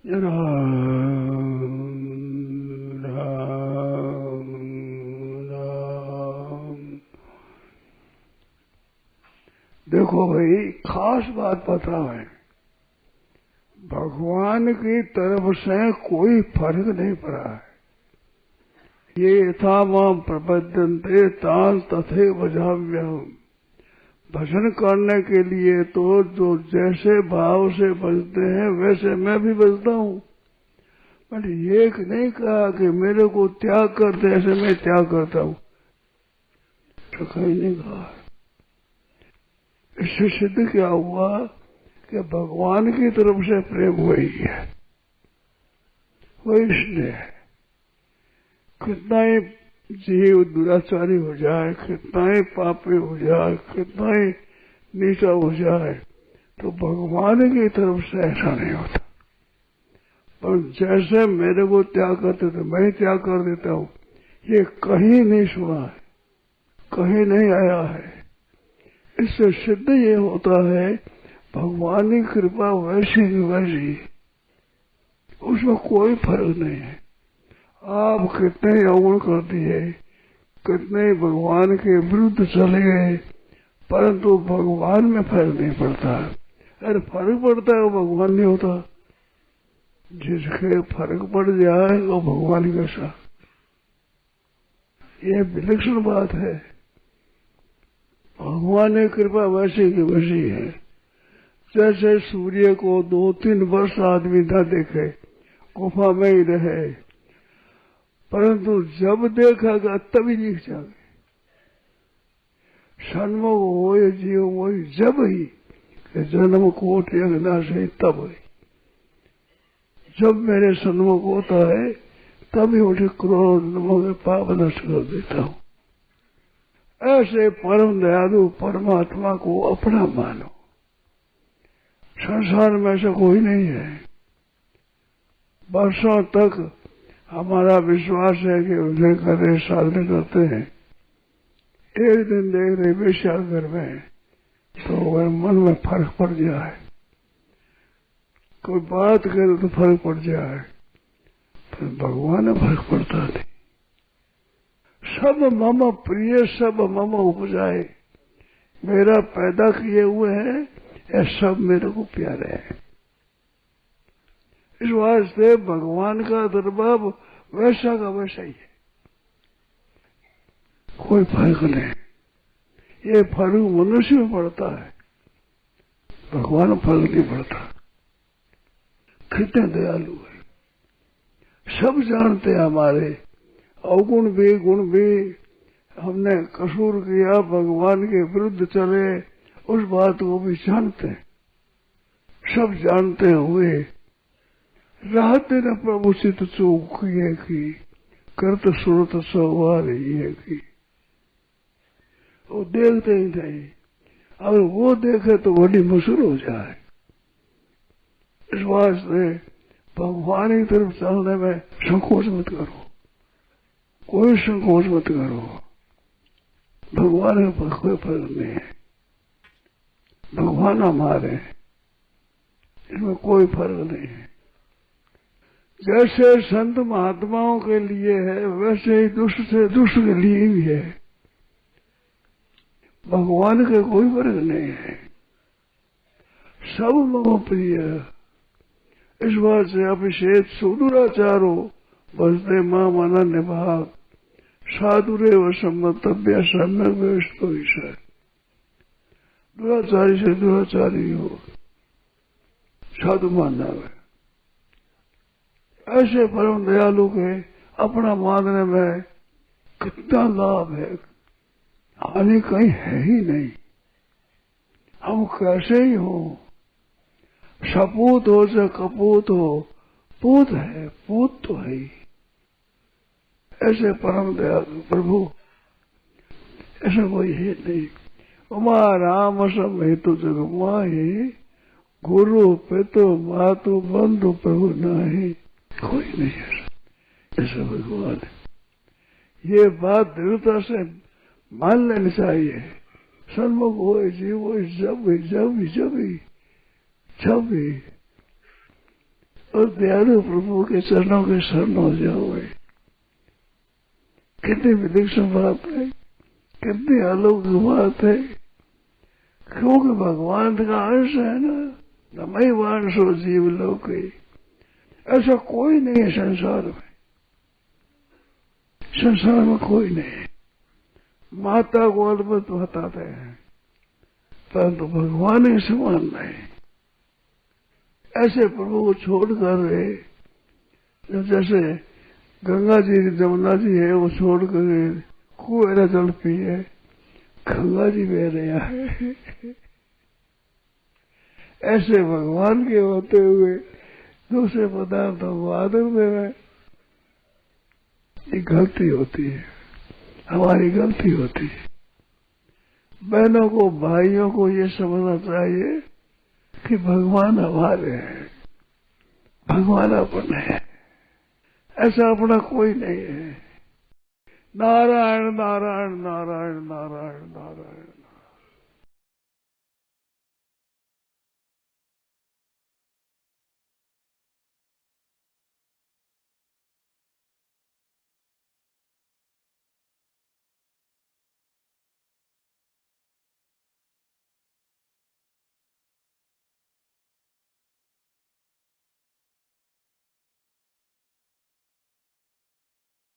राम राम राम। देखो भाई, खास बात पता है, भगवान की तरफ से कोई फर्क नहीं पड़ा है। ये यथा मां प्रपद्यन्ते तां तथैव भजाम्यहम्। भजन करने के लिए तो जो जैसे भाव से बजते हैं वैसे मैं भी बजता हूँ। मैंने ये नहीं कहा कि मेरे को त्याग करते ऐसे मैं त्याग करता हूँ, तो कहीं नहीं कहा। इससे सिद्ध क्या हुआ कि भगवान की तरफ से प्रेम वही है, वही स्नेह। कितना ही जीव दुराचारी हो जाए, कितना ही पापी हो जाए, कितना ही नीचा हो जाए, तो भगवान की तरफ से ऐसा नहीं होता। पर जैसे मेरे को त्याग करते थे मैं त्याग कर देता हूँ, ये कहीं नहीं सुना है, कहीं नहीं आया है। इससे सिद्ध ये होता है भगवान की कृपा वैसी की वैसी, उसमें कोई फर्क नहीं है। आप कितने अवगुण कर दिए, कितने भगवान के विरुद्ध चले गए, परंतु भगवान में फर्क नहीं पड़ता। अरे फर्क पड़ता है वो भगवान नहीं होता। जिसके फर्क पड़ जाए वो भगवान कैसा, ये विलक्षण बात है। भगवान की कृपा वैसे की वैसी है। जैसे सूर्य को 2-3 वर्ष आदमी न देखे, गुफा में ही रहे, परंतु जब देखेगा तभी दिख जाए। सन्मुख हो ये जीव वही जब ही जन्म कोट यज्ञ तब ही, जब मेरे सन्मुख होता है तभी मुझे क्रोध नमक पाप नष्ट कर देता हूँ। ऐसे परम दयालु परमात्मा को अपना मानो। संसार में ऐसा कोई नहीं है। वर्षों तक हमारा विश्वास है कि उन्हें करे साधन करते हैं, एक दिन देख रहे बेश्या घर में, तो अगर मन में फर्क पड़ जाए, कोई बात करे तो फर्क पड़ जाए, फिर भगवान में फर्क पड़ता नहीं। सब मम प्रिय सब मम उपजाए, मेरा पैदा किए हुए हैं, ये सब मेरे को प्यारे हैं। इस वास्ते भगवान का दरबार वैसा का वैसा ही है, कोई फर्क नहीं। ये फर्क मनुष्य में पड़ता है, भगवान में फर्क नहीं पड़ता। कितने दयालु है, सब जानते हैं हमारे अवगुण भी गुण भी। हमने कसूर किया, भगवान के विरुद्ध चले, उस बात को भी जानते हैं। सब जानते हुए रहते न प्रभु चित चूक ये की, करत सुरत सवार ये की। वो देखते ही नहीं, अगर वो देखे तो बड़ी मुश्किल हो जाए। इस वास्ते भगवान की तरफ चलने में संकोच मत करो, कोई संकोच मत करो। भगवान का कोई फर्क नहीं है, भगवान हमारे, इसमें कोई फर्क नहीं है। जैसे संत महात्माओं के लिए है वैसे ही दुष्ट से दुष्ट के लिए भी है। भगवान के कोई फर्क नहीं है, सब मम प्रिय। इस बात से अभिषेक सुदूराचारो बसते मां मना निभाग, साधुरे व सम्मतव्य सम्यक व्यवस्थो विषय। दुराचारी से दुराचारी हो, साधु मानना है। ऐसे परम दयालु के अपना मानने में कितना लाभ है, हानि कहीं है ही नहीं। हम कैसे ही हो, सपूत हो चाहे कपूत हो, पूत है, पूत तो है ही। ऐसे परम दयालु प्रभु ऐसा कोई है नहीं। उमा राम सम हेतु जग माही, गुरु पितु मातु बंधु प्रभु नाही, कोई नहीं है ऐसा भगवान है। ये बात दृढ़ता से मान लेनी चाहिए। सन्मुख हो जीव हो, जब भी जब भी जब भी जब भी और दयालु प्रभु के चरणों के शरण हो जाओगे। कितनी विलक्षण बात है, कितनी अलौकिक बात है, क्योंकि भगवान का अंश है ना। नमय वांशो जीव लोक, ऐसा कोई नहीं है संसार में। संसार में कोई नहीं। माता को अद्भुत बताते हैं, परंतु भगवान के समान नहीं। ऐसे प्रभु को छोड़कर, जैसे गंगा जी जमुना जी है, वो छोड़कर कुएरा जल पिए, गंगा जी बह रहा है। ऐसे भगवान के होते हुए दूसरे पदार्थों को आदर देना, ये गलती होती है, हमारी गलती होती है। बहनों को, भाइयों को ये समझना चाहिए कि भगवान हमारे हैं, भगवान अपने हैं, ऐसा अपना कोई नहीं है। नारायण नारायण नारायण नारायण।